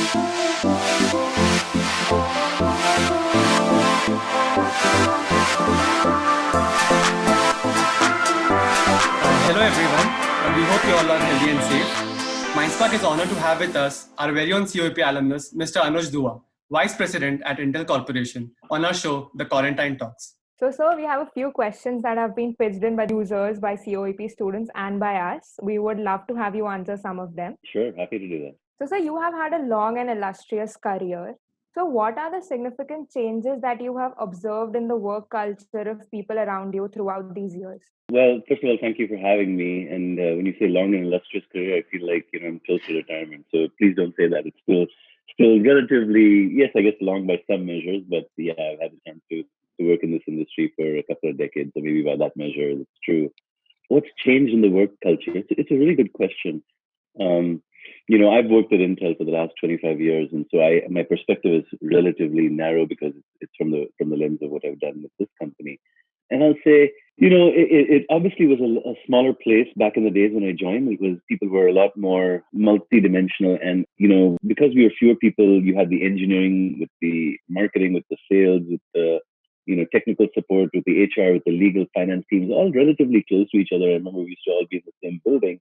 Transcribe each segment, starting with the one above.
Hello everyone. We hope you all are healthy and safe. MindSpark is honored to have with us our very own COEP alumnus, Mr. Anuj Dua, Vice President at Intel Corporation, on our show, The Quarantine Talks. So, sir, we have a few questions that have been pitched in by users, by COEP students, and by us. We would love to have you answer some of them. Sure, happy to do that. So, sir, you have had a long and illustrious career. So, what are the significant changes that you have observed in the work culture of people around you throughout these years? Well, first of all, thank you for having me. And when you say long and illustrious career, I feel like I'm close to retirement. So please don't say that. It's still relatively, yes, I guess long by some measures, but yeah, I've had the chance to work in this industry for a couple of decades. So maybe by that measure, it's true. What's changed in the work culture? It's a really good question. I've worked at Intel for the last 25 years, and so my perspective is relatively narrow because it's from the lens of what I've done with this company. And I'll say, it obviously was a smaller place back in the days when I joined. People were a lot more multidimensional, and because we were fewer people, you had the engineering with the marketing, with the sales, with the technical support, with the HR, with the legal finance teams, all relatively close to each other. I remember we used to all be in the same building.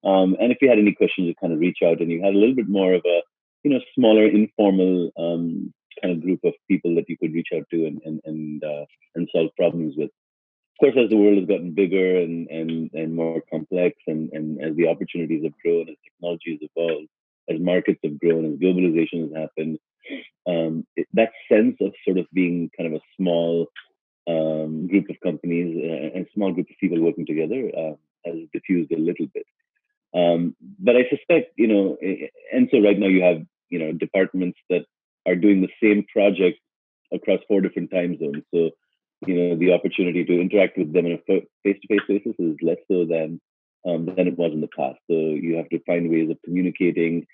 And if you had any questions, you kind of reach out, and you had a little bit more of a, smaller, informal kind of group of people that you could reach out to and solve problems with. Of course, as the world has gotten bigger and more complex, and as the opportunities have grown, as technology has evolved, as markets have grown, as globalization has happened, that sense of sort of being kind of a small group of companies and small group of people working together has diffused a little bit. But I suspect, and so right now you have, departments that are doing the same project across 4 different time zones. So, the opportunity to interact with them on a face-to-face basis is less so than it was in the past. So you have to find ways of communicating,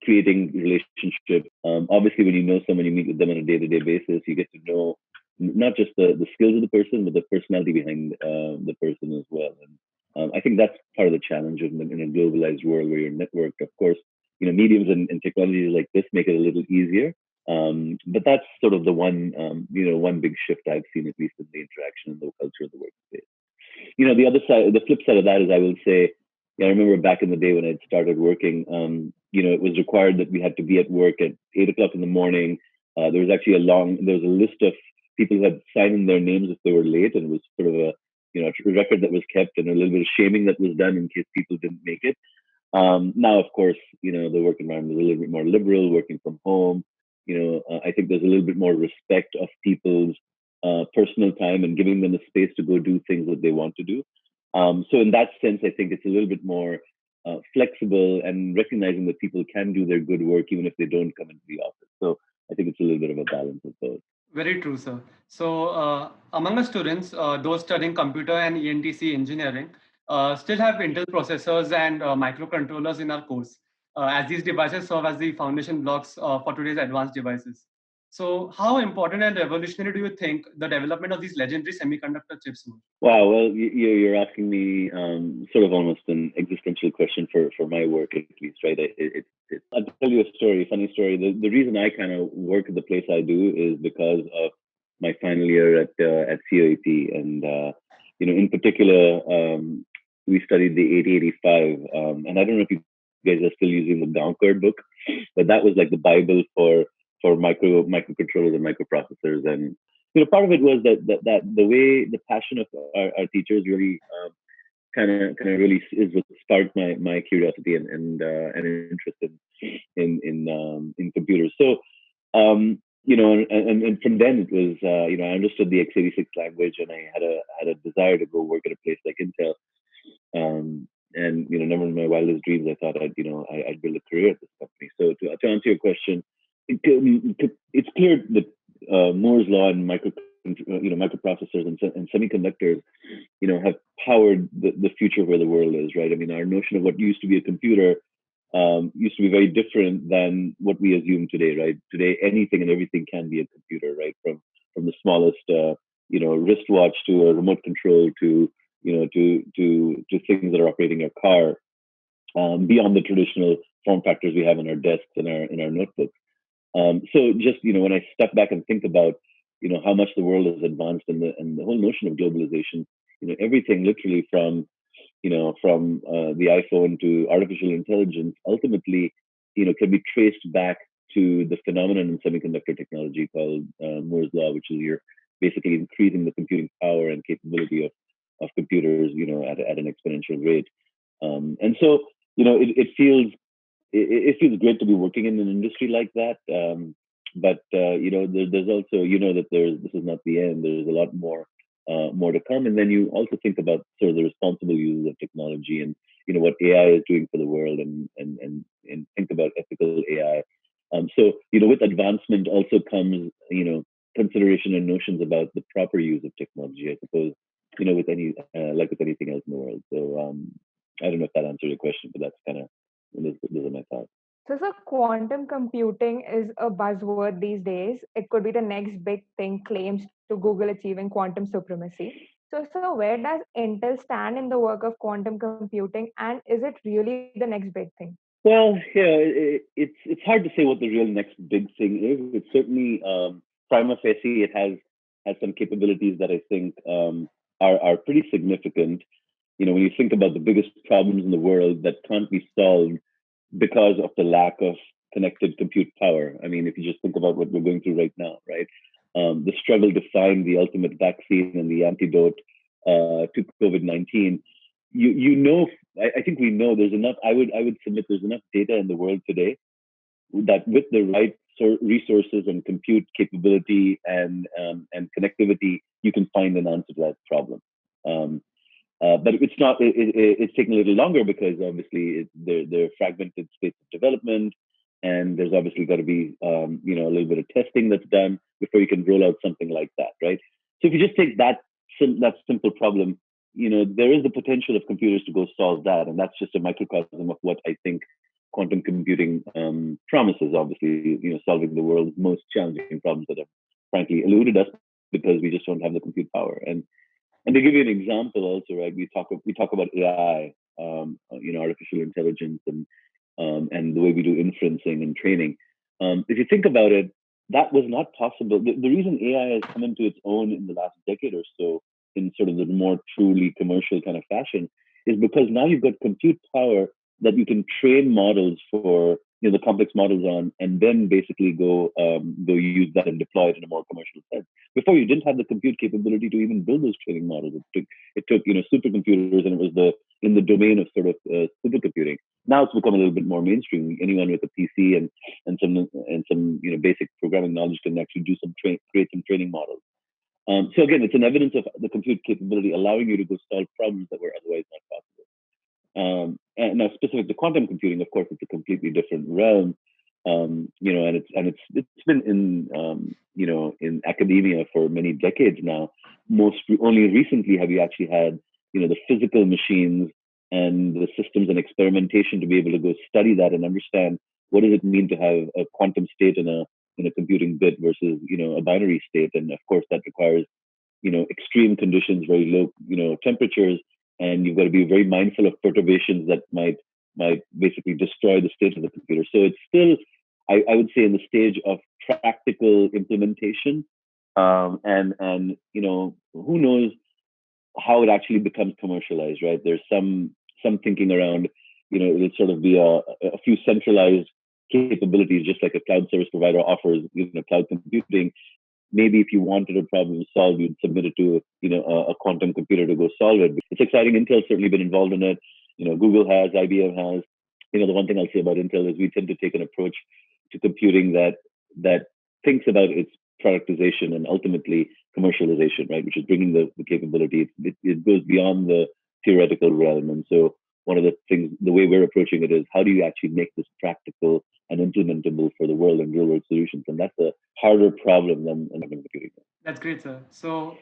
creating relationships. Obviously, when you know someone, you meet with them on a day-to-day basis, you get to know not just the skills of the person, but the personality behind the person as well. And I think that's part of the challenge in a globalized world where you're networked. Of course, mediums and technologies like this make it a little easier. But that's sort of the one big shift I've seen, at least in the interaction and the culture of the workspace. The other side, the flip side of that is, I will say, I remember back in the day when I'd started working, it was required that we had to be at work at 8 o'clock in the morning. There was actually there was a list of people who had signed in their names if they were late, and it was sort of a record that was kept, and a little bit of shaming that was done in case people didn't make it. Now, of course, the work environment is a little bit more liberal, working from home. I think there's a little bit more respect of people's personal time and giving them the space to go do things that they want to do. So in that sense, I think it's a little bit more flexible and recognizing that people can do their good work even if they don't come into the office. So I think it's a little bit of a balance of both. Very true, sir. So among the students, those studying computer and ENTC engineering still have Intel processors and microcontrollers in our course, as these devices serve as the foundation blocks for today's advanced devices. So how important and revolutionary do you think the development of these legendary semiconductor chips were? Wow, well, you're asking me sort of almost an existential question for my work, at least, right? I'll tell you a funny story. The reason I kind of work at the place I do is because of my final year at COEP, and in particular, we studied the 8085, and I don't know if you guys are still using the Gaonkar book, but that was like the Bible for microcontrollers and microprocessors. And part of it was that the way the passion of our teachers really kind of really is what sparked my curiosity and interest in computers. So and from then it was I understood the x86 language, and I had a desire to go work at a place like Intel. And never in my wildest dreams I thought I'd build a career at this company. So to answer your question, it's clear that Moore's law and microprocessors and semiconductors, have powered the future of where the world is, right? I mean, our notion of what used to be a computer used to be very different than what we assume today, right? Today, anything and everything can be a computer, right? From the smallest, wristwatch to a remote control to things that are operating a car. beyond the traditional form factors we have in our desks and our notebooks. So just when I step back and think about how much the world has advanced and the whole notion of globalization, everything literally from the iPhone to artificial intelligence, ultimately can be traced back to the phenomenon in semiconductor technology called Moore's law, which is you're basically increasing the computing power and capability of computers, at an exponential rate. And so it feels great to be working in an industry like that. But there's also that this is not the end. There's a lot more to come. And then you also think about sort of the responsible use of technology and what AI is doing for the world, and think about ethical AI. So with advancement also comes consideration and notions about the proper use of technology, I suppose. With any like with anything else in the world. So I don't know if that answered your question, but that's kind of those are my thoughts. So, quantum computing is a buzzword these days. It could be the next big thing, claims to Google achieving quantum supremacy. So where does Intel stand in the work of quantum computing, and is it really the next big thing? Well, yeah, it's hard to say what the real next big thing is. It's certainly prima facie. It has some capabilities that I think are pretty significant. When you think about the biggest problems in the world that can't be solved because of the lack of connected compute power. I mean, if you just think about what we're going through right now, right? The struggle to find the ultimate vaccine and the antidote to COVID-19. I think we know there's enough. I would submit there's enough data in the world today that with the right resources and compute capability and connectivity, you can find an answer to that problem. But it's not. It's taking a little longer because obviously they're fragmented states of development, and there's obviously got to be a little bit of testing that's done before you can roll out something like that, right? So if you just take that simple problem, there is the potential of computers to go solve that, and that's just a microcosm of what I think quantum computing promises. Obviously, solving the world's most challenging problems that have frankly eluded us because we just don't have the compute power. And to give you an example, also, right, we talk about AI, artificial intelligence, and the way we do inferencing and training. If you think about it, that was not possible. The reason AI has come into its own in the last decade or so, in sort of the more truly commercial kind of fashion, is because now you've got compute power that you can train models for the complex models on, and then basically go use that and deploy it in a more commercial sense. Before, you didn't have the compute capability to even build those training models. It took supercomputers, and it was in the domain of sort of supercomputing. Now it's become a little bit more mainstream. Anyone with a PC and some basic programming knowledge can actually do create some training models. So again, it's an evidence of the compute capability allowing you to go solve problems that were otherwise not possible. And now, specific to quantum computing, of course, it's a completely different realm. And it's been in academia for many decades now. Only recently have you actually had the physical machines and the systems and experimentation to be able to go study that and understand what does it mean to have a quantum state in a computing bit versus a binary state. And of course, that requires extreme conditions, very low temperatures, and you've got to be very mindful of perturbations that might basically destroy the state of the computer. So it's still, I would say, in the stage of practical implementation, and who knows how it actually becomes commercialized, right? There's some thinking around, it'll sort of be a few centralized capabilities, just like a cloud service provider offers, cloud computing. Maybe if you wanted a problem solved, you'd submit it to a quantum computer to go solve it. It's exciting. Intel's certainly been involved in it. Google has, IBM has. The one thing I'll say about Intel is we tend to take an approach to computing that thinks about its productization and ultimately commercialization, right? Which is bringing the capability. It goes beyond the theoretical realm. And so one of the things, the way we're approaching it is, how do you actually make this practical and implementable for the world and real world solutions? And that's a harder problem than computing. That's great, sir. So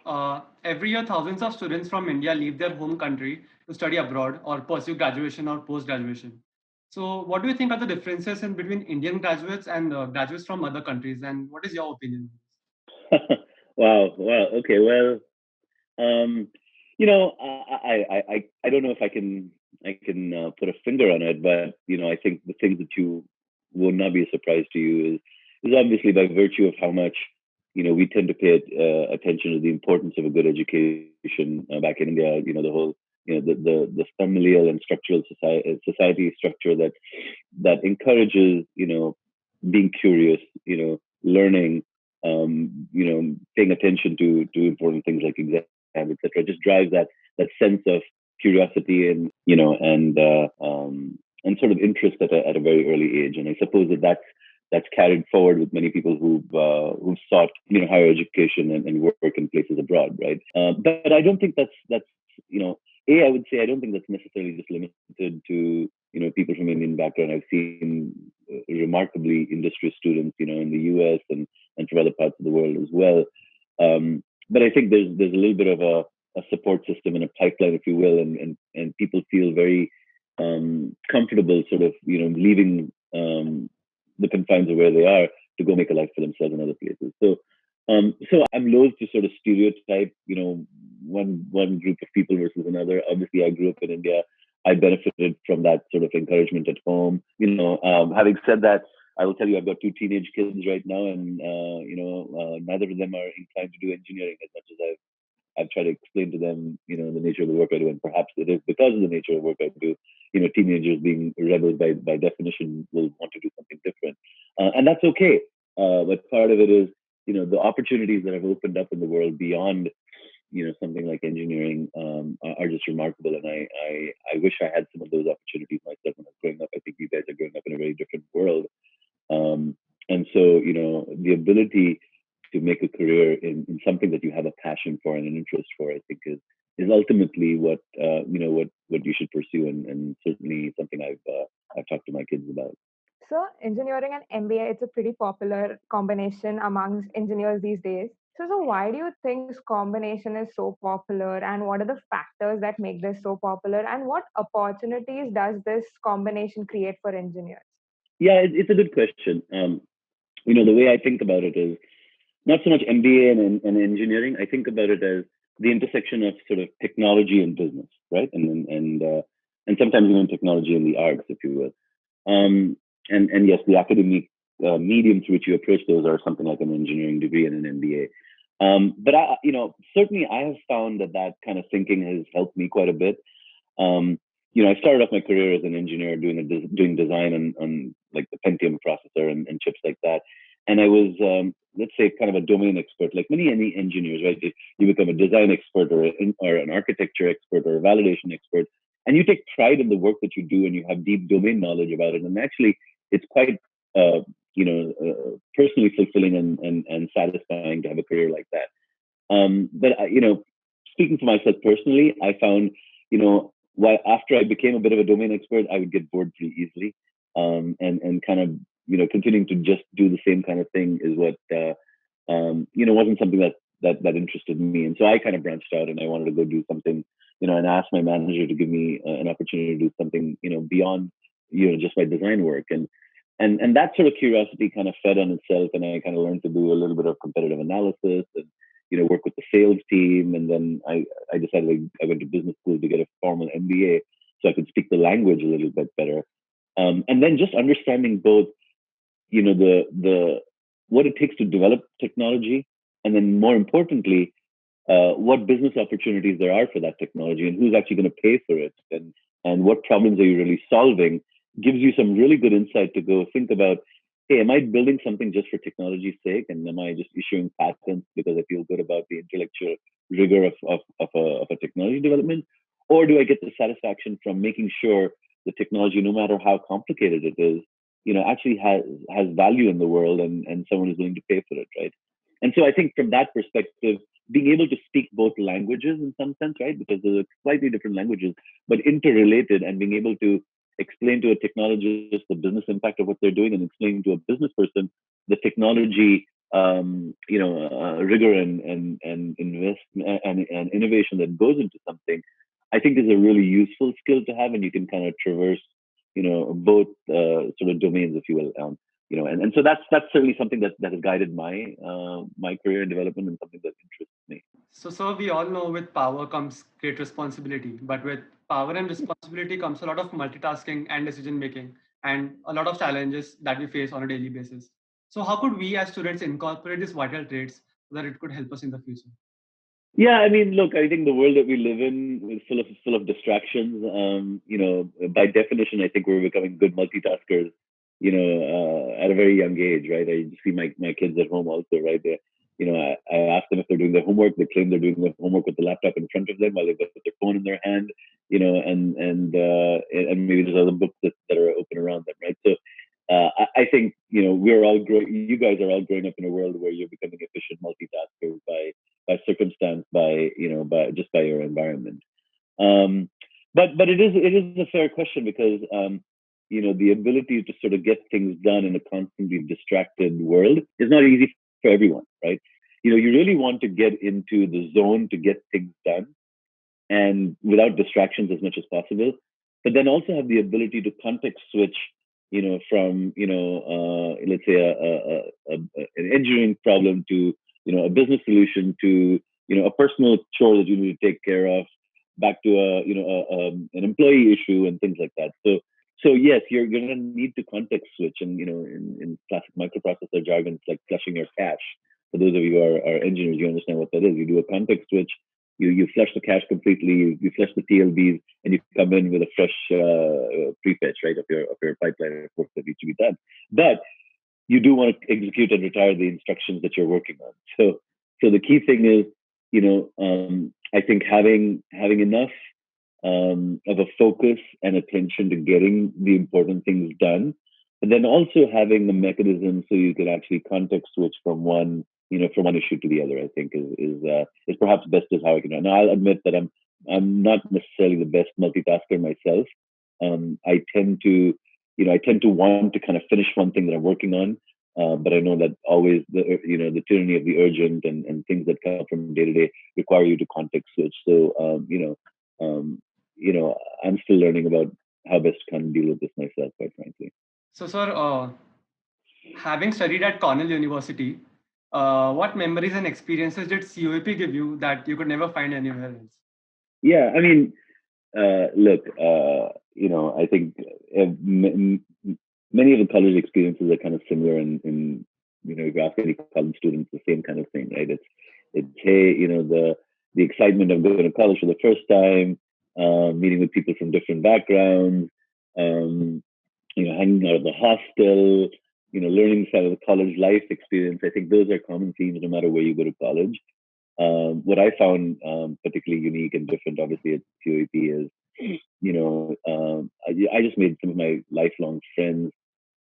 every year, thousands of students from India leave their home country to study abroad or pursue graduation or post-graduation. So what do you think are the differences in between Indian graduates and graduates from other countries? And what is your opinion? Wow. Okay. Well, I don't know if I can put a finger on it, but I think the things that you would not be a surprise to you is obviously by virtue of how much we tend to pay attention to the importance of a good education back in India. The whole the familial and structural society structure that encourages being curious, learning, paying attention to important things like exams, etc. Just drives that sense of curiosity and sort of interest at a very early age. And I suppose that's carried forward with many people who've sought higher education and work in places abroad, right? But I don't think that's I would say I don't think that's necessarily just limited to people from Indian background. I've seen remarkably industrious students in the U.S. and from other parts of the world as well. But I think there's a little bit of a support system and a pipeline, if you will, and people feel very comfortable sort of leaving the confines of where they are to go make a life for themselves in other places. So I'm loath to sort of stereotype one group of people versus another. Obviously, I grew up in India. I benefited from that sort of encouragement at home. Having said that, I will tell you, I've got two teenage kids right now, and neither of them are inclined to do engineering as much as I've tried to explain to them, the nature of the work I do, and perhaps it is because of the nature of the work I do. Teenagers being rebels by definition will want to do something different, and that's okay. But part of it is, the opportunities that have opened up in the world beyond, something like engineering are just remarkable, and I wish I had some of those opportunities myself when I was growing up. I think you guys are growing up in a very different world, and so the ability to make a career in something that you have a passion for and an interest for, I think is ultimately what what you should pursue, and certainly something I've talked to my kids about. So, engineering and MBA, it's a pretty popular combination amongst engineers these days. So why do you think this combination is so popular, and what are the factors that make this so popular, and what opportunities does this combination create for engineers? Yeah, it's a good question. The way I think about it is not so much MBA and engineering. I think about it as the intersection of sort of technology and business, right? And sometimes even technology and the arts, if you will. And yes, the academic medium through which you approach those are something like an engineering degree and an MBA. But certainly I have found that kind of thinking has helped me quite a bit. I started off my career as an engineer doing design on like the Pentium processor and chips like that. And I was, let's say, kind of a domain expert, like many engineers, right? You become a design expert or an architecture expert or a validation expert, and you take pride in the work that you do, and you have deep domain knowledge about it. And actually, it's quite, personally fulfilling and satisfying to have a career like that. But speaking for myself personally, I found, while after I became a bit of a domain expert, I would get bored pretty easily, and kind of continuing to just do the same kind of thing is what wasn't something that interested me. And so I kind of branched out, and I wanted to go do something, and asked my manager to give me an opportunity to do something, beyond just my design work. And that sort of curiosity kind of fed on itself, and I kind of learned to do a little bit of competitive analysis and work with the sales team. And then I decided I went to business school to get a formal MBA so I could speak the language a little bit better. And then just understanding both, the what it takes to develop technology, and then more importantly, what business opportunities there are for that technology, and who's actually going to pay for it, and what problems are you really solving, gives you some really good insight to go think about, hey, am I building something just for technology's sake? And am I just issuing patents because I feel good about the intellectual rigor of a technology development? Or do I get the satisfaction from making sure the technology, no matter how complicated it is, actually has value in the world, and someone is willing to pay for it, right? And so I think from that perspective, being able to speak both languages in some sense, right? Because they're slightly different languages, but interrelated, and being able to explain to a technologist the business impact of what they're doing, and explain to a business person the technology, rigor and invest and innovation that goes into something, I think is a really useful skill to have, and you can kind of traverse, both sort of domains, if you will. And so that's certainly something that has guided my career and development, and something that interests me. So, sir, we all know with power comes great responsibility, but with power and responsibility comes a lot of multitasking and decision making, and a lot of challenges that we face on a daily basis. So, how could we as students incorporate these vital traits so that it could help us in the future? Yeah, I mean, look, I think the world that we live in is full of distractions. By definition, I think we're becoming good multitaskers. At a very young age, right? I see my kids at home also, right? I ask them if they're doing their homework. They claim they're doing their homework with the laptop in front of them while they've got their phone in their hand. And maybe there's other books that are open around them, right? So I think we're all growing. You guys are all growing up in a world where you're becoming efficient multitaskers by circumstance, by your environment. Um, but it is a fair question because the ability to sort of get things done in a constantly distracted world is not easy for everyone, right? You really want to get into the zone to get things done and without distractions as much as possible, but then also have the ability to context switch, from let's say an engineering problem to a business solution to a personal chore that you need to take care of, back to an employee issue and things like that. So yes, you're going to need to context switch, and in classic microprocessor jargon, it's like flushing your cache. For those of you who are engineers, you understand what that is. You do a context switch, you flush the cache completely, you flush the TLBs, and you come in with a fresh prefetch, right, of your pipeline of work that needs to be done. But you do want to execute and retire the instructions that you're working on. So the key thing is, I think having enough of a focus and attention to getting the important things done, and then also having the mechanism so you can actually context switch from one issue to the other. I think is perhaps best is how I can. Now I'll admit that I'm not necessarily the best multitasker myself. I tend to want to kind of finish one thing that I'm working on, but I know that always the tyranny of the urgent and things that come from day to day require you to context switch. So I'm still learning about how best to kind of deal with this myself, quite frankly. So, sir, having studied at Cornell University, what memories and experiences did COEP give you that you could never find anywhere else? Yeah, I mean, look, I think many of the college experiences are kind of similar if you ask any college students, the same kind of thing, right? It's hey, the excitement of going to college for the first time, meeting with people from different backgrounds, um, hanging out at the hostel, learning some of the college life experience. I think those are common themes no matter where you go to college. What I found particularly unique and different, obviously, at COEP is, I just made some of my lifelong friends,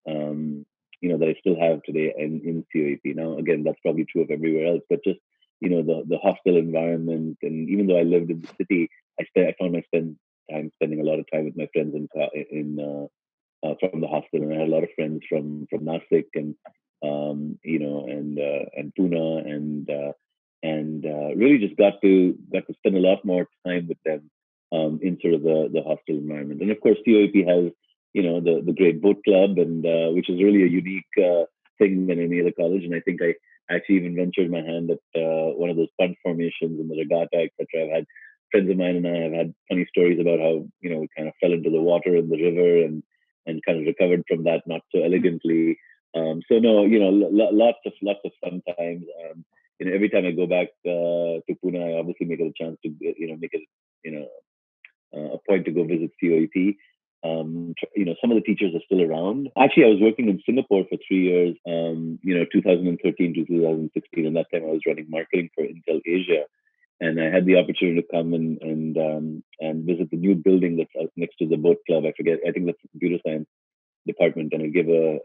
that I still have today and in COEP. Now, again, that's probably true of everywhere else, but just, the hostel environment. And even though I lived in the city, I found my time spending a lot of time with my friends from the hospital, and I had a lot of friends from Nasik and Pune, and really just got to spend a lot more time with them in sort of the hostel environment. And of course, COEP has the great boat club, and which is really a unique thing than any other college. And I think I actually even ventured my hand at one of those punt formations in the regatta, etc. I've had friends of mine and I have had funny stories about how we kind of fell into the water in the river and kind of recovered from that not so elegantly. So no, lots of fun times. Every time I go back to Pune, I obviously make it a chance to make it you know a point to go visit COEP. Some of the teachers are still around. Actually, I was working in Singapore for 3 years, 2013 to 2016, and that time I was running marketing for Intel Asia, and I had the opportunity to come and visit the new building that's out next to the boat club. I forget. I think that's the computer science department, and I give a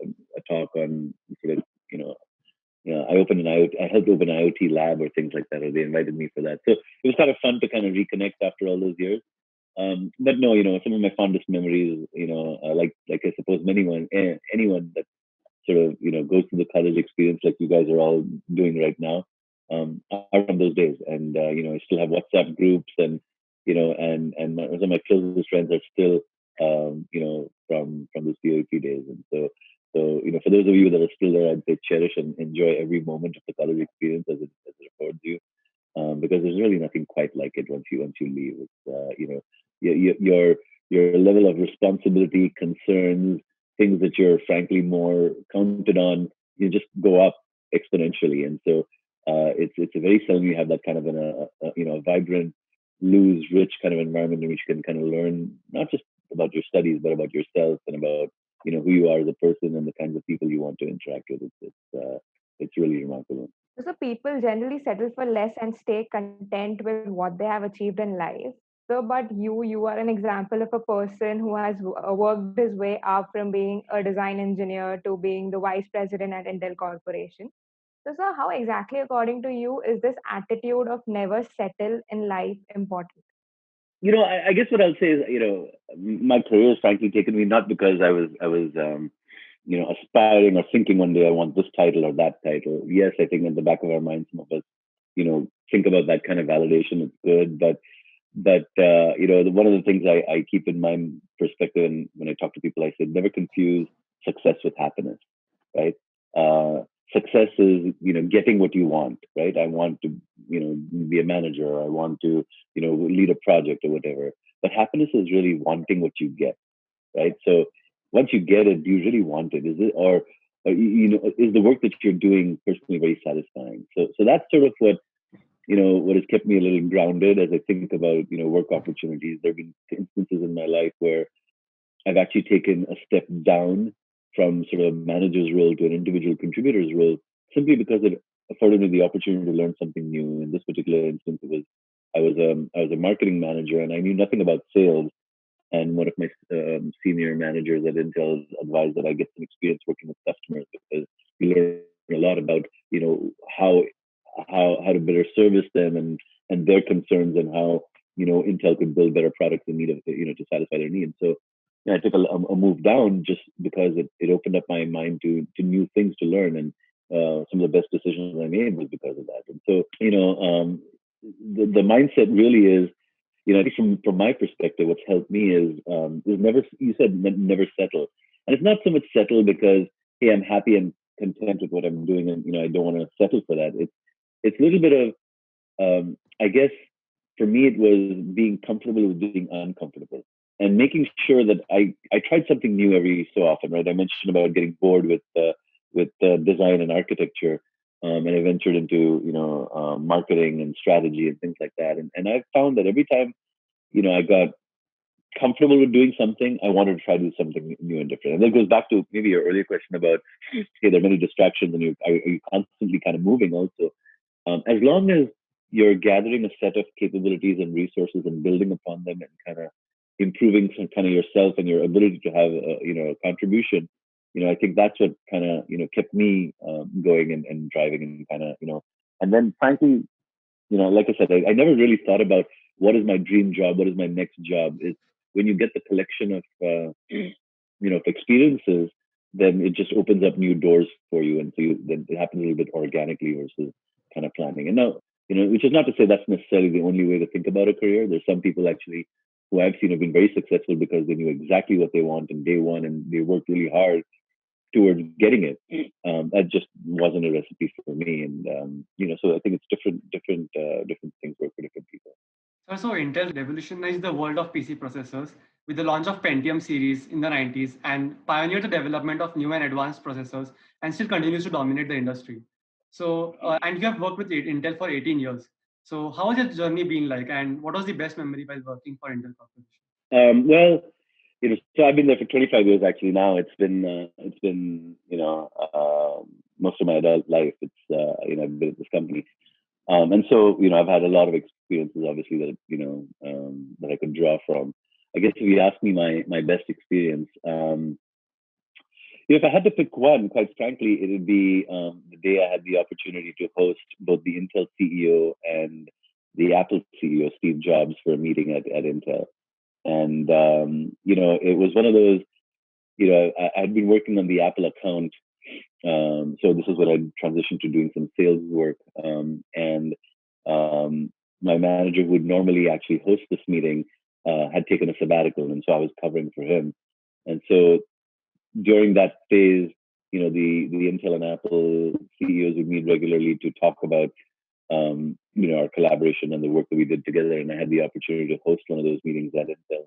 talk on sort of I helped open an IoT lab or things like that, or they invited me for that. So it was kind of fun to kind of reconnect after all those years. But no, some of my fondest memories, like I suppose anyone that sort of goes through the college experience like you guys are all doing right now, are from those days. And I still have WhatsApp groups, and some of my closest friends are still from the COEP days. And so for those of you that are still there, I'd say cherish and enjoy every moment of the college experience as it affords you. because there's really nothing quite like it once you leave. It's your level of responsibility, concerns, things that you're frankly more counted on, you just go up exponentially. And so it's a very seldom you have that kind of a vibrant, loose, rich kind of environment in which you can kind of learn not just about your studies but about yourself and about who you are as a person and the kinds of people you want to interact with. It's really remarkable. So people generally settle for less and stay content with what they have achieved in life. So, but you are an example of a person who has worked his way up from being a design engineer to being the vice president at Intel Corporation. So, sir, how exactly, according to you, is this attitude of never settle in life important? I guess what I'll say is, my career has frankly taken me not because I was aspiring or thinking one day I want this title or that title. Yes, I think in the back of our minds, some of us, think about that kind of validation. It's good, but one of the things I keep in my perspective, and when I talk to people, I say never confuse success with happiness, right? Success is getting what you want, right? I want to be a manager. I want to lead a project or whatever. But happiness is really wanting what you get, right? So once you get it, do you really want it? Is it or is the work that you're doing personally very satisfying? So that's sort of what has kept me a little grounded as I think about work opportunities. There have been instances in my life where I've actually taken a step down from sort of a manager's role to an individual contributor's role simply because it afforded me the opportunity to learn something new. In this particular instance, I was a marketing manager and I knew nothing about sales. And one of my senior managers at Intel advised that I get some experience working with customers because you learn a lot about how how to better service them and their concerns and how Intel could build better products in need of to satisfy their needs. So I took a move down just because it opened up my mind to new things to learn, and some of the best decisions I made was because of that. And so the mindset really is, I think from my perspective, what's helped me is never. You said never settle, and it's not so much settle because hey, I'm happy and content with what I'm doing, and I don't want to settle for that. It's a little bit of I guess for me it was being comfortable with being uncomfortable and making sure that I tried something new every so often. Right, I mentioned about getting bored with design and architecture. And I ventured into marketing and strategy and things like that. And I found that every time I got comfortable with doing something, I wanted to try to do something new and different. And that goes back to maybe your earlier question about, hey, there are many distractions and are you constantly kind of moving also. As long as you're gathering a set of capabilities and resources and building upon them and kind of improving some kind of yourself and your ability to have a contribution, I think that's what kind of kept me going and driving and kind of and then frankly, like I said, I never really thought about what is my dream job, what is my next job. Is when you get the collection of of experiences, then it just opens up new doors for you, and so then it happens a little bit organically versus kind of planning. And now, which is not to say that's necessarily the only way to think about a career. There's some people actually who I've seen have been very successful because they knew exactly what they want in day one, and they worked really hard towards getting it. That just wasn't a recipe for me, and so I think it's different things work for different people. So Intel revolutionized the world of PC processors with the launch of Pentium series in the 90s and pioneered the development of new and advanced processors and still continues to dominate the industry. So, and you have worked with Intel for 18 years. So how has your journey been like, and what was the best memory while working for Intel Corporation? Well, so I've been there for 25 years actually. Now it's been most of my adult life. It's I've been at this company, and so I've had a lot of experiences, obviously that I could draw from. I guess if you ask me my best experience, if I had to pick one, quite frankly, it would be the day I had the opportunity to host both the Intel CEO and the Apple CEO, Steve Jobs, for a meeting at Intel. And, it was one of those, I'd been working on the Apple account. So this is when I transitioned to doing some sales work. And my manager, who would normally actually host this meeting, had taken a sabbatical. And so I was covering for him. And so during that phase, the Intel and Apple CEOs would meet regularly to talk about our collaboration and the work that we did together. And I had the opportunity to host one of those meetings at Intel,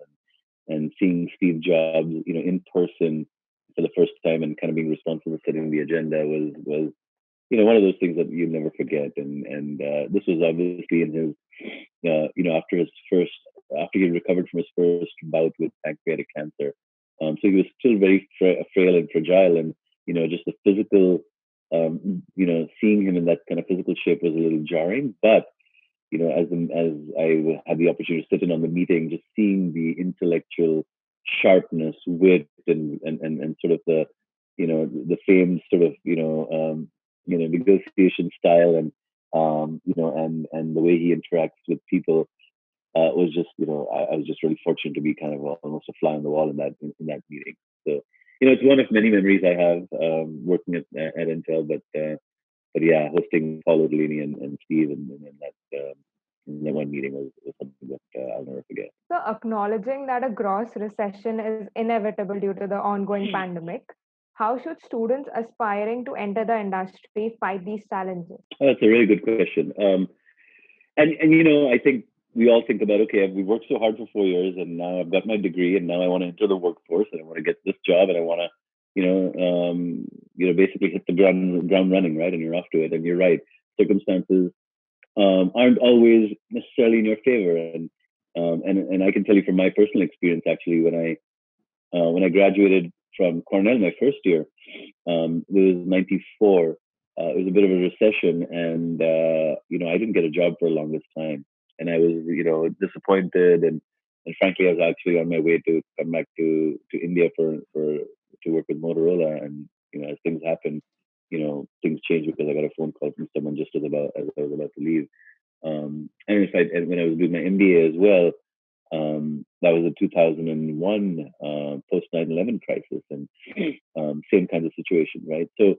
and seeing Steve Jobs, in person for the first time and kind of being responsible for setting the agenda was one of those things that you never forget. And this was obviously in his, after after he recovered from his first bout with pancreatic cancer. So he was still very frail and fragile, and just the physical, seeing him in that kind of physical shape was a little jarring. But as I had the opportunity to sit in on the meeting, just seeing the intellectual sharpness, wit, and sort of the famed sort of negotiation style, and the way he interacts with people was just I was just really fortunate to be kind of almost a fly on the wall in that meeting. So it's one of many memories I have working at Intel, but yeah, hosting Paul Odellini and Steve and in that one meeting was something that I'll never forget. So, acknowledging that a gross recession is inevitable due to the ongoing pandemic, how should students aspiring to enter the industry fight these challenges? Oh, that's a really good question. And I think we all think about, okay, we worked so hard for 4 years, and now I've got my degree, and now I want to enter the workforce, and I want to get this job, and I want to basically hit the ground running, right? And you're off to it. And you're right, circumstances aren't always necessarily in your favor. And I can tell you from my personal experience, actually, when I graduated from Cornell my first year, it was '94. It was a bit of a recession, and I didn't get a job for the longest time, and I was disappointed, and frankly, I was actually on my way to come back to India to work with Motorola, and as things happen, things changed because I got a phone call from someone just as I was about to leave. And when I was doing my MBA as well, that was in 2001, post 9/11 crisis, and same kind of situation, right? So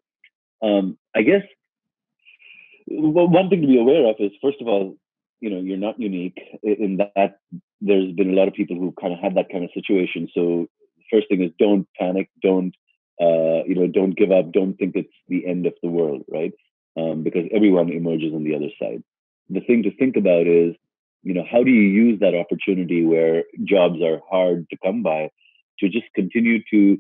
I guess one thing to be aware of is, first of all, you're not unique in that there's been a lot of people who kind of had that kind of situation. So the first thing is, don't panic, don't give up, don't think it's the end of the world, right? Because everyone emerges on the other side. The thing to think about is, how do you use that opportunity where jobs are hard to come by to just continue to,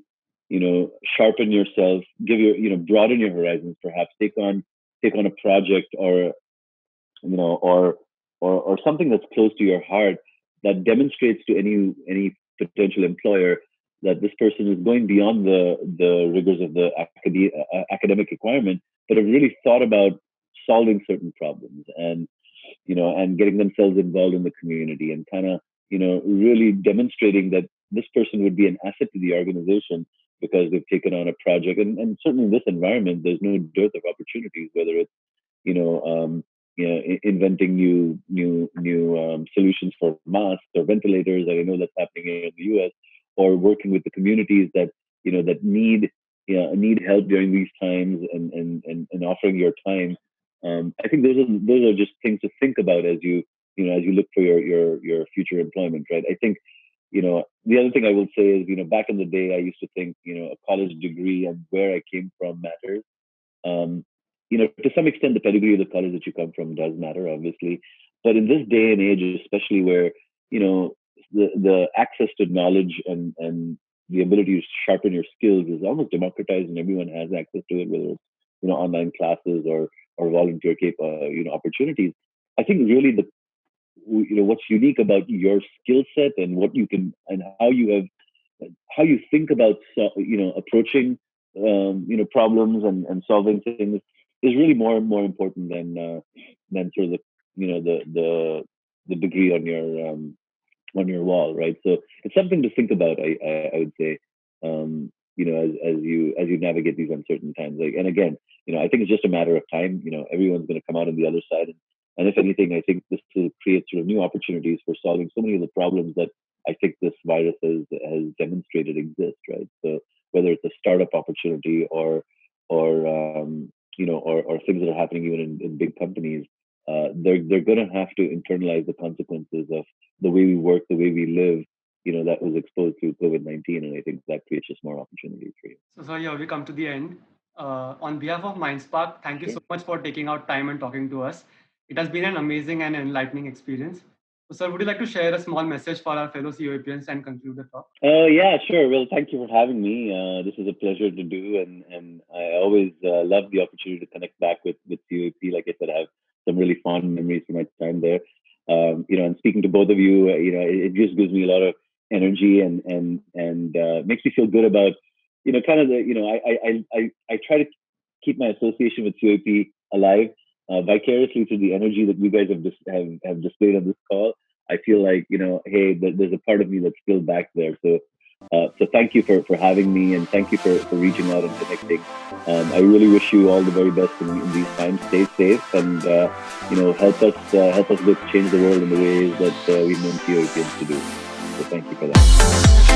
sharpen yourself, broaden your horizons, perhaps take on a project or something that's close to your heart that demonstrates to any potential employer that this person is going beyond the rigors of the academic requirement, but have really thought about solving certain problems and getting themselves involved in the community and kind of really demonstrating that this person would be an asset to the organization because they've taken on a project. And certainly in this environment, there's no dearth of opportunities, whether it's inventing new solutions for masks or ventilators. I know that's happening here in the U.S. Or working with the communities that that need help during these times, and offering your time. I think those are just things to think about as you look for your future employment, right? I think the other thing I will say is, back in the day, I used to think a college degree and where I came from matters. To some extent, the pedigree of the college that you come from does matter, obviously. But in this day and age, especially where, the access to knowledge and the ability to sharpen your skills is almost democratized and everyone has access to it, whether it's, online classes or volunteer opportunities. I think really what's unique about your skill set and what you can and how you think about approaching problems and solving things is really more and more important than sort of the degree on your wall, right? So it's something to think about. I would say, as you navigate these uncertain times. And again, I think it's just a matter of time. Everyone's going to come out on the other side, and if anything, I think this will create sort of new opportunities for solving so many of the problems that I think this virus has demonstrated exist, right? So whether it's a startup opportunity or things that are happening even in big companies, they're going to have to internalize the consequences of the way we work, the way we live, that was exposed to COVID-19, and I think that creates just more opportunities for you. So here we come to the end. On behalf of MindSpark, thank you so much for taking out time and talking to us. It has been an amazing and enlightening experience. So, sir, would you like to share a small message for our fellow COEPians and conclude the talk? Yeah, sure. Well, thank you for having me. This is a pleasure to do, and I always love the opportunity to connect back with COEP. Like I said, I have some really fond memories from my time there. And speaking to both of you, it just gives me a lot of energy and makes me feel good about, kind of the, I try to keep my association with COEP alive vicariously through the energy that you guys have displayed on this call. I feel like, hey, there's a part of me that's still back there. So thank you for having me, and thank you for reaching out and connecting. I really wish you all the very best in these times. Stay safe, and help us both change the world in the ways that we've known COEPians to do. So thank you for that.